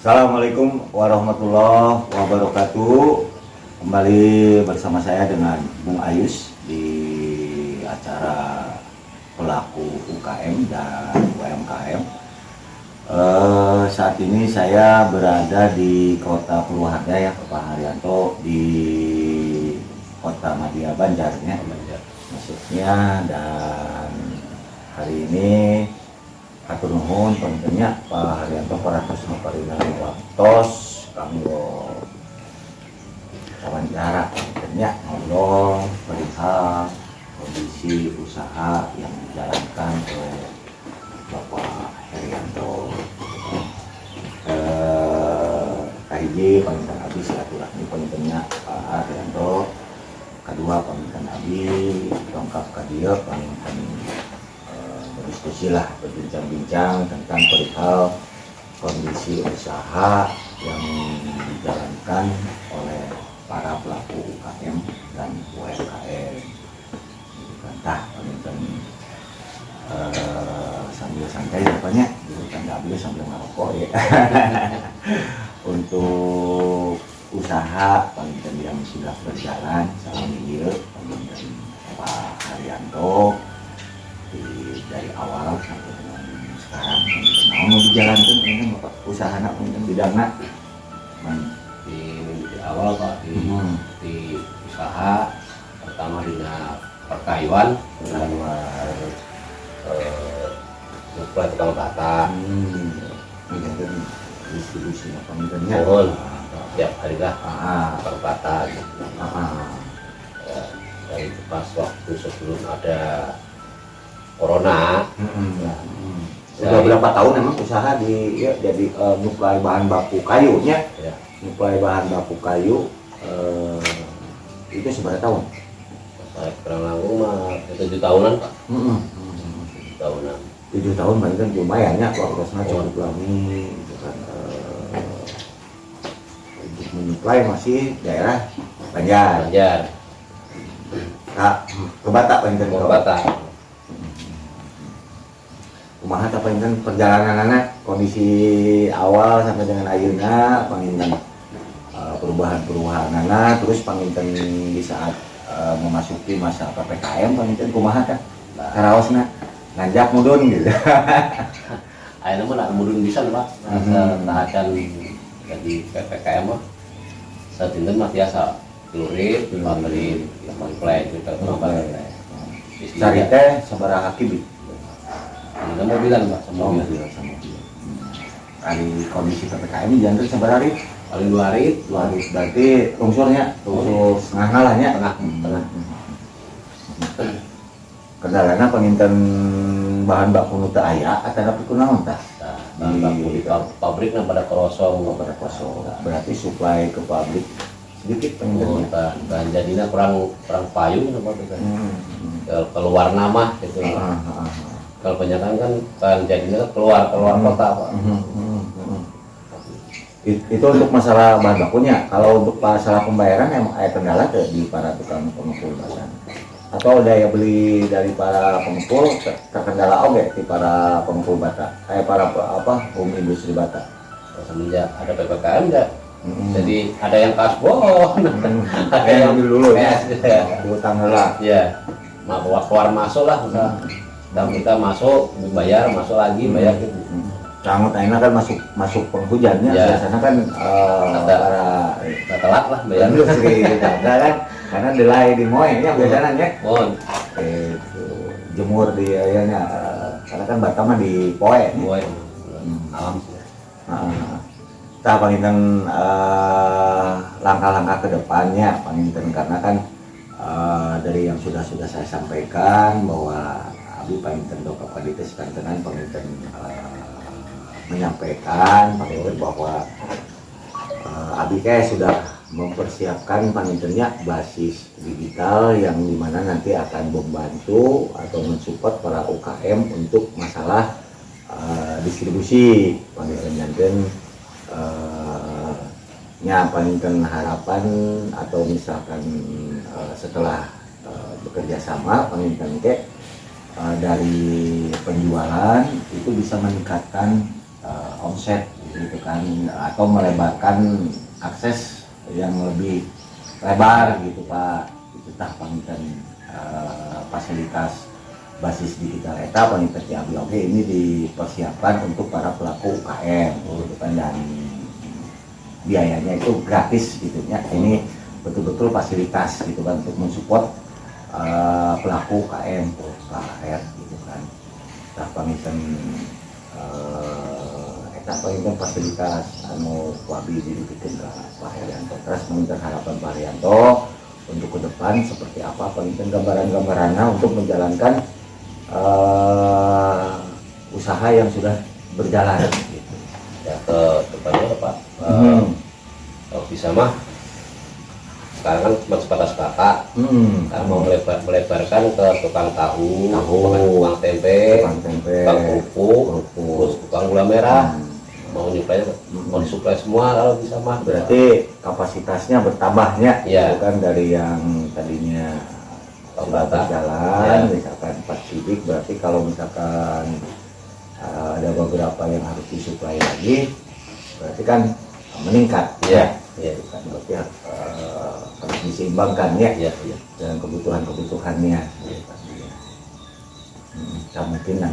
Assalamualaikum warahmatullahi wabarakatuh. Kembali bersama saya dengan Bung Ayus di acara pelaku UKM dan UMKM. Saat ini saya berada di Kota Purwaharja ya, Pak Haryanto, di Kota Madia Banjar ya, maksudnya. Dan hari ini atur nuhun pentingnya Pak Haryanto paratos ngaparingan waktos kanggo wawancara pentingnya ngobrol perihal kondisi usaha yang dijalankan oleh Bapak Haryanto. Kahiji pamitan abdi silaturahmi pentingnya Pak Haryanto. Kedua pamitan abdi dongkap ka dieu pamitan berdiskusi lah, berbincang-bincang tentang perihal kondisi usaha yang dijalankan oleh para pelaku UKM dan UMKM. Nah, pemimpin sambil santai apanya, bukan ngambil sambil ngerokok ya. Untuk usaha pemimpin yang sudah berjalan selama ini, pemimpin Pak Haryanto dari awal sampai dengan sekarang mau dijalankan ini Bapak usaha anak bidangnya di awal Pak di usaha pertama di perkayuan mulai tukang bata distribusi pemimpinnya tiap hari lah tukang bata dari pas waktu sebelum ada Corona. Sudah berapa tahun emang usaha di ya, jadi nyuplai bahan baku kayunya ya. Nyuplai bahan baku kayu itu seberapa tahun? Saya kurang langgung mah 7 tahunan Pak. 7 tahunan. 7 tahun berarti kan lumayan ya waktunya cukup lama gitu kan. Untuk menyuplai masih daerah Banjar. Nah, ke Batak Banjar. Ke Batak. Kumaha apa kan perjalanan anak kondisi awal sampai dengan akhirnya panginten perubahan anak terus panginten di saat memasuki masa PPKM panginten kumaha kan karaosna nanjak mudun gitu. Ayeuna mah mudun bisa Pak. Tahacan jadi PPKM mah satinten mah biasa lurit, pabrik, komplek gitu komplek. Cari teh sabaraha kibit. Ada mobilan Pak, sama mobil. Kali kondisi PPKM ini jangan seberapa hari? Paling 2 hari. Berarti lungsurnya, lungsur setengah ngalahnya. Tengah. Kendalanya penginten bahan baku nu teu aya atau tapi kunaon tah? Bahan baku di pabrik pada kosong. Berarti suplai ke pabrik sedikit penginten. Bahan jadinya kurang payung apa gitu. Keluar nama gitu. Kalau penyataan kan jadinya keluar kota Pak. Itu untuk masalah bahan bakunya. Kalau untuk masalah pembayaran emang ada kendala di para tukang pengepul bata. Atau daya beli dari para pengepul terkendala oke di para pengepul bata. Kayak para industri bata. Semenjak ada PPKM enggak. Jadi ada yang kasbon. Ada yang ambil dulu ya. Utang heula. Iya. Keluar masuk lah dan kita masuk masuk lagi bayar gitu. Rambut aina kan masuk penghujannya ya. Biasanya kan para telat lah bayar industri gitu kan karena delay di moenya biasanya ya. Itu jemur di ayahnya karena kan Batam mah di poe. Alam sih. Kita panginten langkah-langkah ke depannya panginten karena kan dari yang sudah saya sampaikan bahwa Abi panginten dokap kadites kantenan panginten menyampaikan panginten bahwa Abi sudah mempersiapkan pangintennya basis digital yang dimana nanti akan membantu atau mensupport para UKM untuk masalah distribusi panginten janten panginten harapan atau misalkan setelah bekerja sama panginten dari penjualan itu bisa meningkatkan omset gitu kan, atau melebarkan akses yang lebih lebar gitu Pak. Itu tah pangitan fasilitas basis digital eta pangitan ti abdi oge ini dipersiapkan untuk para pelaku UKM gitu kan, dan biayanya itu gratis gitu ya. Ini betul-betul fasilitas gitu kan untuk mensupport pelaku UKM PR gitu kan. Tah pangitan eta fasilitas anu wabi diberikan ke Pak Haryanto. Terus mengingat harapan Pak Haryanto untuk ke depan seperti apa, pengingat gambaran-gambarannya untuk menjalankan usaha yang sudah berjalan gitu. Ya ke depannya Pak, kalau bisa mah sekarang kan cuma sebatas kakak, kan mau melebarkan ke tukang tahu, tukang tempe, tukang kerupuk, terus tukang gula merah, mau disuplai semua kalau bisa mah. Berarti kapasitasnya bertambahnya, ya, bukan dari yang tadinya sudah berjalan, misalkan 4 bidik, berarti kalau misalkan ada beberapa yang harus disuplai lagi, berarti kan meningkat, ya, kan berarti harus diseimbangkan ya, dengan kebutuhannya. Nah, mungkin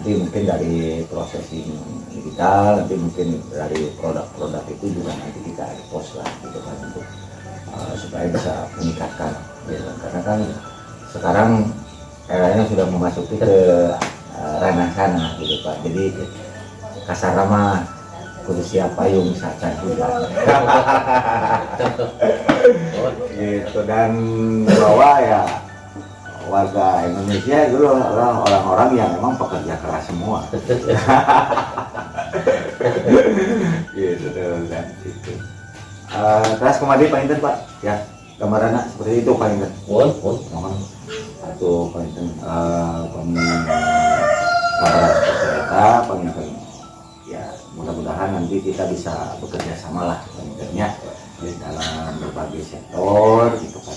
dari prosesing digital, nanti mungkin dari produk-produk itu juga nanti kita expose lah gitu kan, untuk supaya bisa meningkatkan gitu. Karena kan sekarang eranya sudah memasuki ke ranah sana gitu Pak, jadi kasar mah kudu siap payung sacan juga gitu. Dan bahwa ya warga Indonesia itu adalah orang-orang yang memang pekerja keras semua gitu kan itu. Terus kemarin Pak Inten Pak ya, gambarannya seperti itu Pak Inten. Mohon atau Pak Inten Pak Inten ya, mudah-mudahan nanti kita bisa bekerja sama lah Pak Inten ya, dalam berbagai sektor gitu kan.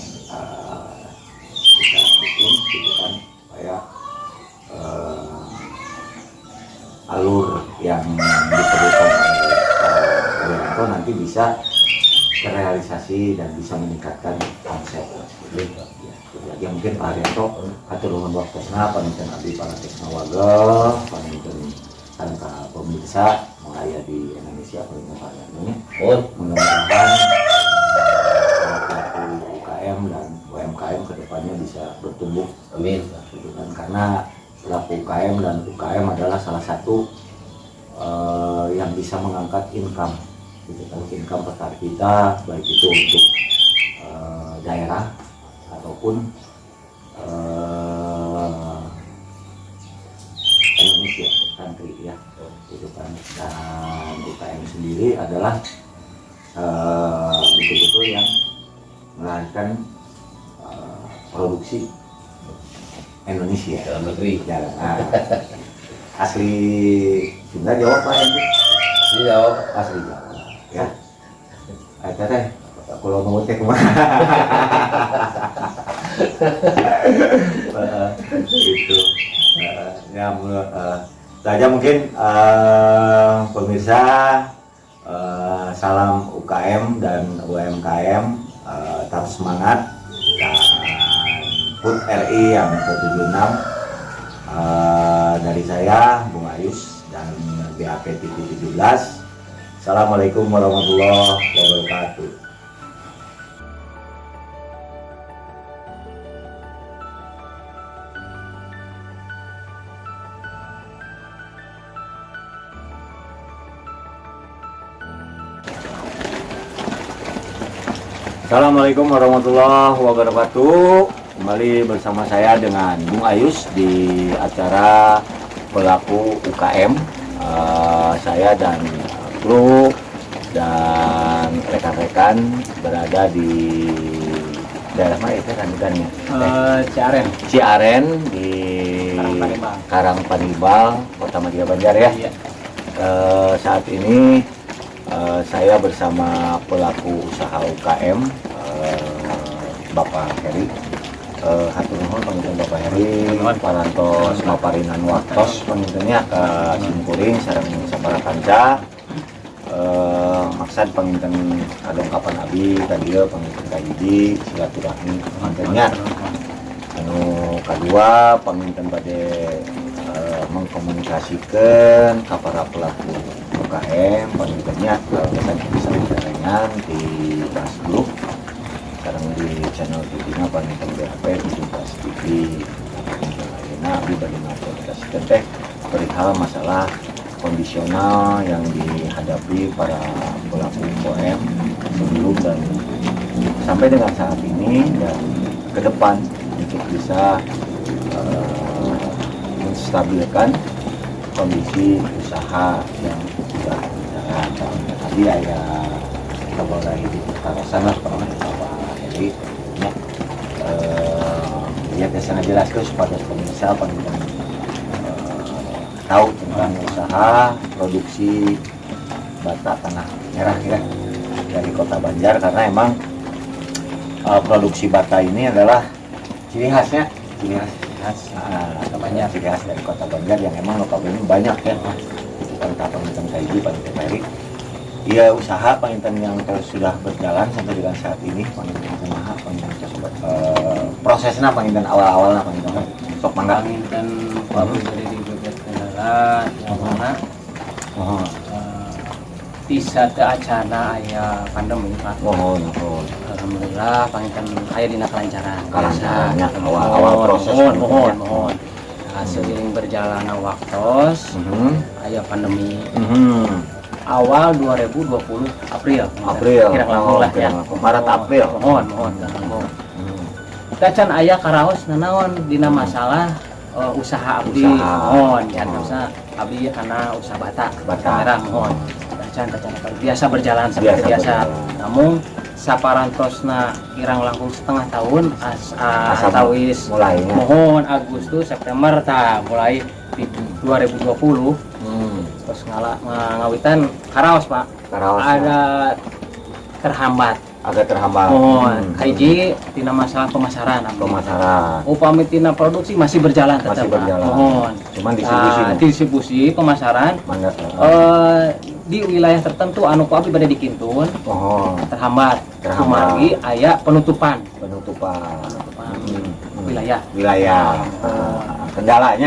Kita bikin gitu kan supaya alur yang diperlukan oleh Pak Haryanto nanti bisa terrealisasi dan bisa meningkatkan konsep ya. Lagi mungkin Pak Haryanto atur nuhun waktuna panjenengan abdi parantos warga panjenengan tanpa pemirsa mengaya di Indonesia panjenengan Pak Haryanto nya. Mudah-mudahan UKM dan UMKM kedepannya bisa bertumbuh, amin. Karena pelaku UKM dan UKM adalah salah satu yang bisa mengangkat income gitu kan, income per kapita, baik itu untuk daerah ataupun Indonesia country ya gitu kan. Dan UKM sendiri adalah betul-betul yang melahirkan produksi Indonesia dalam negeri. Asli Sunda Jawa Pak itu? Asli Jawa. Asli Jawa ya. Teh kalau mau cek kemana? Itu ya menurut saja mungkin pemirsa, salam UKM dan UMKM, tetap semangat, dan HUT RI yang ke-76 dari saya Bung Ayus dan BAP TV 17. Assalamualaikum warahmatullahi wabarakatuh. Assalamualaikum warahmatullahi wabarakatuh. Kembali bersama saya dengan Bung Ayus di acara pelaku UKM. Saya dan kru dan rekan-rekan berada di daerah mana itu rancangannya? Ciaren di Karangpanibal, Kota Madya Banjar ya. Iya. Saat ini saya bersama pelaku usaha UKM, Bapak Heri. Hatur nuhun panginten Bapak Heri, parantos maparinan waktos pangintennya ke simkuring sareng sabaraha kanca. maksud panginten adongkapan abi ka dieu panginten ka hiji silaturahmi mantennya. Anu kadua panginten bade mengkomunikasikan ke para pelaku UKM pangintennya bisa jaringan di Bas Group sekarang di channel TV-nya panginten BHP di Bas TV nah abi bade mengkomunikasikan teh perihal masalah kondisional yang dihadapi para pelaku UKM sebelum dan sampai dengan saat ini dan ke depan untuk bisa menstabilkan kondisi usaha yang sudah berjalan. Tadi ada kabar di kawasan lah Pak Heri ya saya jelaskan supaya pemirsa penonton tahu tentang usaha produksi bata tanah merah ya dari Kota Banjar karena emang produksi bata ini adalah ciri khas namanya ciri khas dari Kota Banjar yang emang notabene banyak ya panginten kaiji panginten Meri iya usaha panginten yang sudah berjalan sampai dengan saat ini panginten kumaha panginten coba prosesnya panginten awal-awalnya panginten sok mangga panginten pabrik dari di Bebet Kendarat yang mana bisa ke acana aya pandemi Pak. mohon Alhamdulillah panginten aya dina kelancaran awal proses mohon seiring berjalannya waktu aya pandemi awal 2020 April kira-kira ya Maret April mohon kita can aya karaos nanaon dina masalah usaha abdi mohon can usaha abdi karena usaha bata merah mohon can biasa berjalan seperti biasa namun saparantosna kirang langkung setengah tahun asawis mulainya mohon Agustus September mulai di 2020 terus ngawitan karaos Pak ada terhambat mohon hiji tina masalah pemasaran upami tina produksi masih berjalan tetap mohon cuman distribusi pemasaran di wilayah tertentu anu ku abdi bade dikintun terhambat kumargi aya penutupan wilayah kendala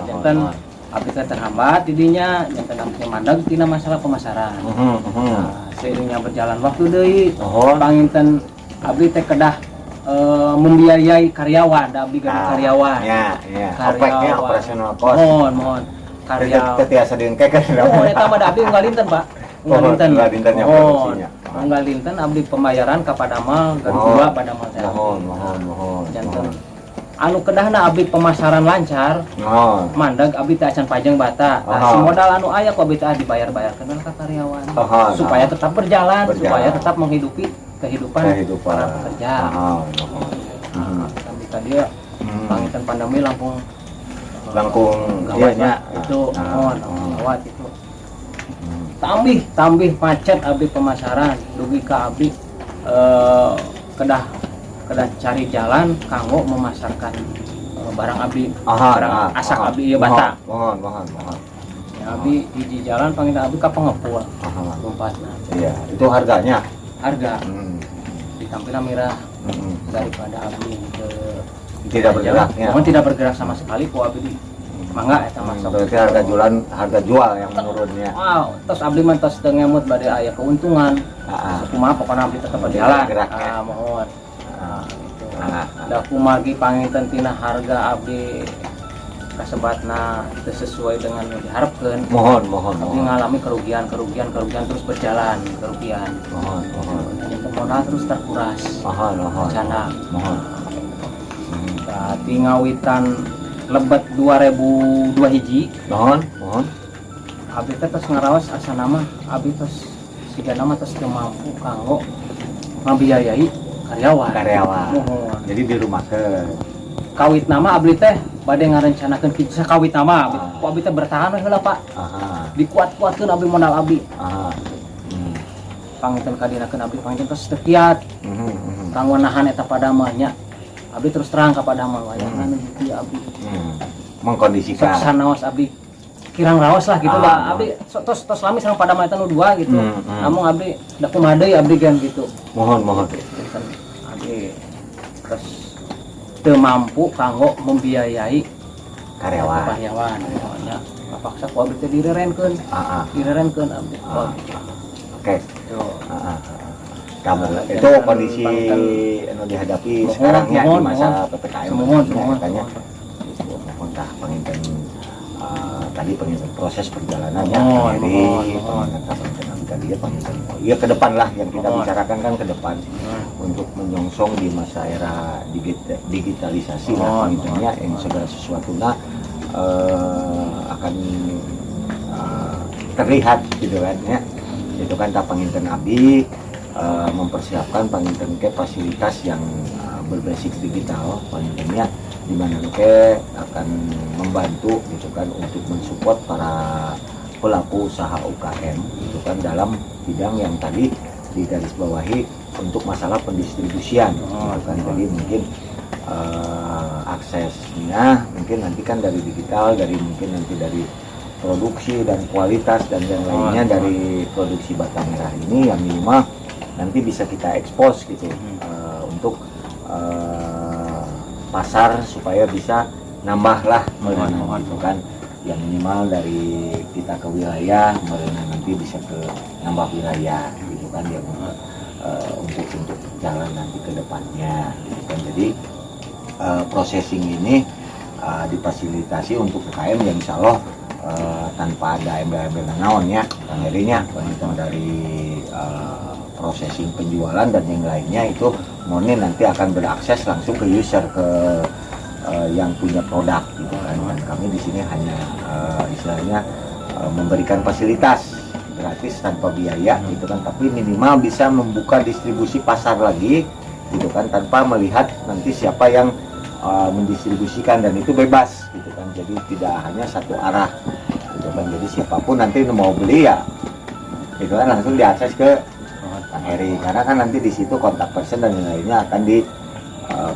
janten abdi terhambat didinya janten abdi mandeg tina masalah pemasaran seiringnya berjalan waktu deui panginten abdi teh kedah membiayai karyawan abdi karyawan opeknya operasional cost mohon karya tetiasa dengke kan eta mah abdi unggalinten Pak unggalinten yang produksinya unggalinten abdi pembayaran ka Padamal kedua Padamal teh mohon janten anu kedahna abdi pemasaran lancar mandeg abdi teh acan pajeng bata si modal anu aya ku abdi teh dibayar-bayarkeun ka karyawan supaya tetap berjalan supaya tetap menghidupi kehidupan para pekerja tapi tadi panginten pandemi langkung gawatnya itu gawat itu tambih macet abdi pemasaran dugi ka abdi kedah cari jalan kanggo memasarkan barang abdi barang asak abdi ieu bata mohon abdi hiji jalan panggil abdi ka pengepul lompatna iya itu harga ditampilna mirah daripada abdi tidak bergeraknya mohon tidak bergerak sama sekali ku abdi mangga eta masuk berarti harga jual yang menurunnya terus abdi mah tos teu ngemut bade aya keuntungan kumaha pokona abdi tetep berjalan mohon da kumagi panginten tina harga abdi kasebatna teu sesuai dengan yang diharapkeun mohon abdi ngalami kerugian terus berjalan kerugian mohon modal terus terkuras canda mohon tadi ngawitan lebet 2002 hiji mohon abdi teh tos ngaraos asa nama abdi tos siga nama tos teu mampu kanggo ngabiayai karyawan mohon jadi di rumah kawit nama abdi teh bade ngarencanakeun kitu sakawit nama abdi teh bertahan we heula Pak dikuat-kuatkeun abdi modal abdi panginten kadinakeun abdi panginten tos teu kiat kanggo nahan eta padamanya abdi terus terang ka Padamal wayangan kieu abdi mengkondisikan sanaos abdi kirang raos lah gitu lah. Ah. Abdi tos lami sareng padamel eta nu dua gitu. Namun abdi da kumaha deui abdi gan gitu. Mohon. Punten abdi terus teu mampu kanggo membiayai Karyawan. karyawannya. Kapaksa ku abdi teh direrenkeun. Direrenkeun abdi. Oke. Tuh. Kamu Dan- itu dan- kondisi dan- anu dihadapi sekarang ya di mohon, masa mohon. PPKM Mohon, ini, mohon. katanya itu mohon tah penginten tadi penginten proses perjalanannya Mohon, dari mohon. penginten tadi ya penginten ya ke depan lah yang kita Mohon. bicarakan kan ke depan untuk menyongsong di masa era digitalisasi lah Mohon, pengintennya mohon. yang segala sesuatunya akan terlihat gitu kan ya. Itu kan tak penginten abdi mempersiapkan penginten ke fasilitas yang berbasis digital pengintennya di mana ke akan membantu gitu kan untuk mensupport para pelaku usaha UKM gitu kan dalam bidang yang tadi digarisbawahi untuk masalah pendistribusian gitu kan. Jadi mungkin aksesnya mungkin nanti kan dari digital, dari mungkin nanti dari produksi dan kualitas dan yang lainnya dari produksi bata merah ini yang minimal nanti bisa kita expose gitu untuk pasar supaya bisa nambah lah gitu kan, yang minimal dari kita ke wilayah mereka nanti bisa ke nambah wilayah gitu kan yang untuk jalan nanti ke depannya gitu kan. Jadi processing ini difasilitasi untuk UKM yang insya Allah tanpa ada embel-embel naon ya akhirnya penonton dari processing penjualan dan yang lainnya itu Moni nanti akan berakses langsung ke user ke yang punya produk gitu kan. Dan kami di sini hanya istilahnya memberikan fasilitas gratis tanpa biaya gitu kan, tapi minimal bisa membuka distribusi pasar lagi gitu kan tanpa melihat nanti siapa yang mendistribusikan, dan itu bebas gitu kan, jadi tidak hanya satu arah gitu kan. Jadi siapapun nanti mau beli ya itu kan langsung diakses ke Kang Heri, karena kan nanti di situ kontak person dan lainnya akan di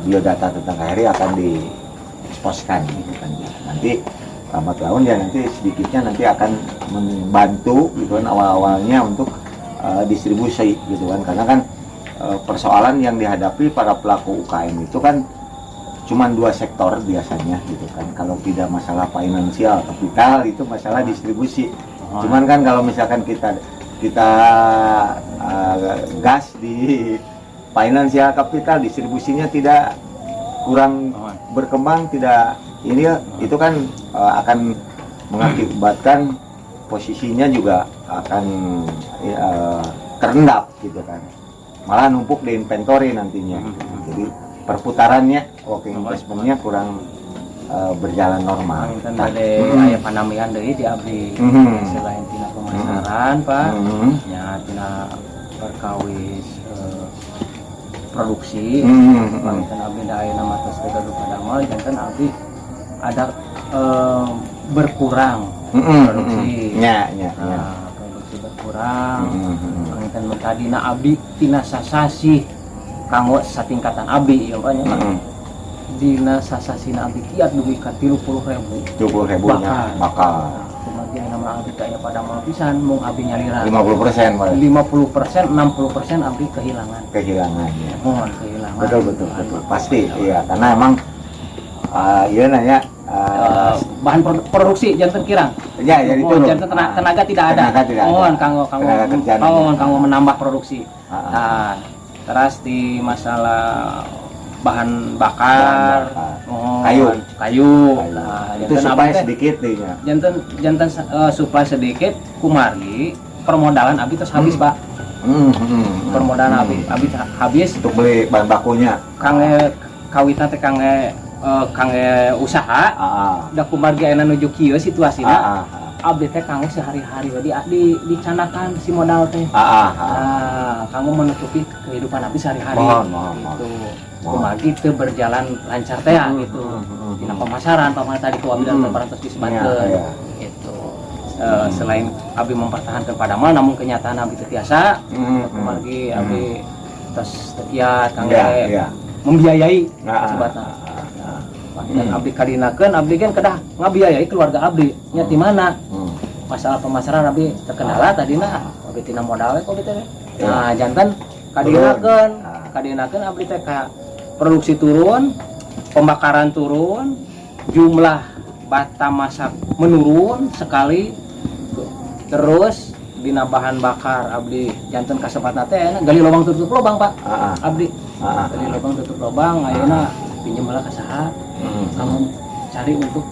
biodata tentang Kang Heri akan dieksposkan gitu kan. Nanti lambat laun ya nanti sedikitnya nanti akan membantu gitu kan awal-awalnya untuk distribusi gitu kan, karena kan persoalan yang dihadapi para pelaku UKM itu kan cuman dua sektor biasanya gitu kan. Kalau tidak masalah finansial kapital itu masalah distribusi. Cuman kan kalau misalkan kita gas di finansial kapital, distribusinya tidak kurang berkembang, tidak ini itu kan akan mengakibatkan posisinya juga akan terendap gitu kan, malah numpuk di inventory nantinya. Jadi perputarannya working investmentnya kurang berjalan normal. Kan bade aya panamian deui di abdi selain tina pemasaran Pak, nya tina perkawis produksi. Kan abdi da aya nama tos teh gaduh padamal janten abdi ada berkurang produksi. Produksi berkurang. Kan tadina abdi tina sasasi kanggo satingkatan abdi ya banyak. Dina sasasina abdi kiat dugi ka 30.000 nya bakal kemudian nama abdi kaya pada mal pisan mung abdi nyalira 50% 50%, 60% abdi kehilangan ya. mohon kehilangan Betul pasti iya, karena emang iya nanya bahan produksi janten kirang ya itu janten tenaga tidak ada mohon kanggo menambah produksi. Nah terus di masalah bahan bakar, kayu. Nah, itu supply sedikit deh ya. Janten supply sedikit, kumargi permodalan abdi terus habis Pak. Permodalan abdi habis untuk beli bahan bakunya. Kange kawitna teh kange usaha. Da kumargi aya nuju kieu situasina. Abdi teh kanggo sehari-hari dicanakan si modal teh. Kanggo menutupi kehidupan abdi sehari-hari. Gitu. Kumargi teu berjalan lancar teh gitu. Dina pemasaran pamana tadi ku abdi dan parantos disebutkeun. Gitu. Selain abdi mempertahankan padamal namun kenyataan abdi teu tiasa. Kumargi abdi tos kiat kangge membiayai sebatna. Dan abdi kadinakeun abdi kan kedah ngabiayai keluarga abdi nya ti mana masalah pemasaran abdi terkendala tadina abdi tina modal kok gitu. Nah, jantan kadinakeun abdi teh ka produksi turun, pembakaran turun, jumlah bata masak menurun sekali, terus dina bahan bakar abdi jantan kasepatna teh gali lubang tutup lubang Pak. Abdi gali lubang tutup lubang ayeuna pinjem heula ka saha kamu cari untuk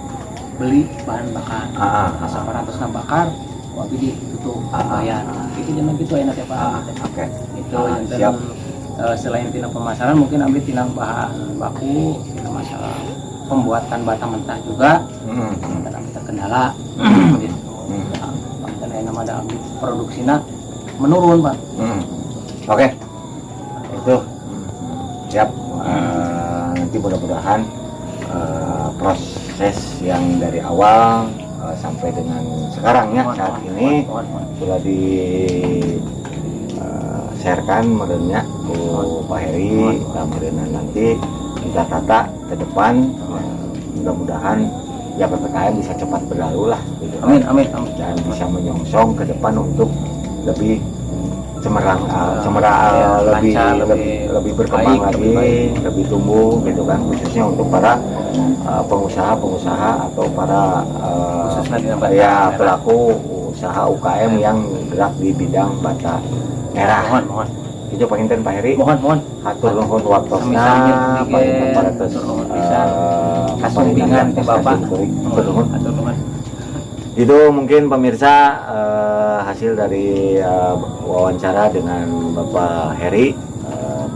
beli bahan bakar. Saparatusna bakar abdi ditutup bayar. Itu jangan gitu enak ya Pak. Oke. Itu Siap. jantan selain tina pemasaran mungkin ambil tina bahan baku, tina masalah pembuatan bata mentah juga dan ambil terkendala gitu. Dan nama ada ambil produksinya menurun Pak. Oke. Itu siap. Nanti mudah-mudahan proses yang dari awal sampai dengan sekarang ya saat ini sudah di sharekan modelnya ke Pak Heri, kemudian nanti kita tata ke depan, mudah-mudahan ya PPKM bisa cepat berlalu lah gitu. Amin. Dan bisa menyongsong ke depan untuk lebih cemerlang, lebih berkembang baik, lagi, lebih tumbuh gitu kan, khususnya untuk para pengusaha atau para pelaku usaha UKM yang gerak di bidang bata merah. Mohon. Itu panginten Pak Heri. Mohon. Hatur nuhun waktosna, panginten paratos kasumbangan ti Bapak. Nuhun. Itu mungkin pemirsa hasil dari wawancara dengan Bapak Heri.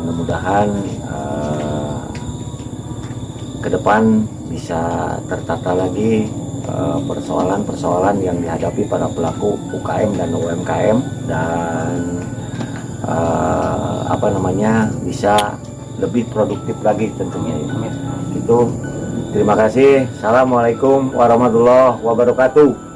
Mudah-mudahan ke depan bisa tertata lagi persoalan-persoalan yang dihadapi para pelaku UKM dan UMKM dan bisa lebih produktif lagi tentunya. Itu terima kasih. Assalamualaikum warahmatullahi wabarakatuh.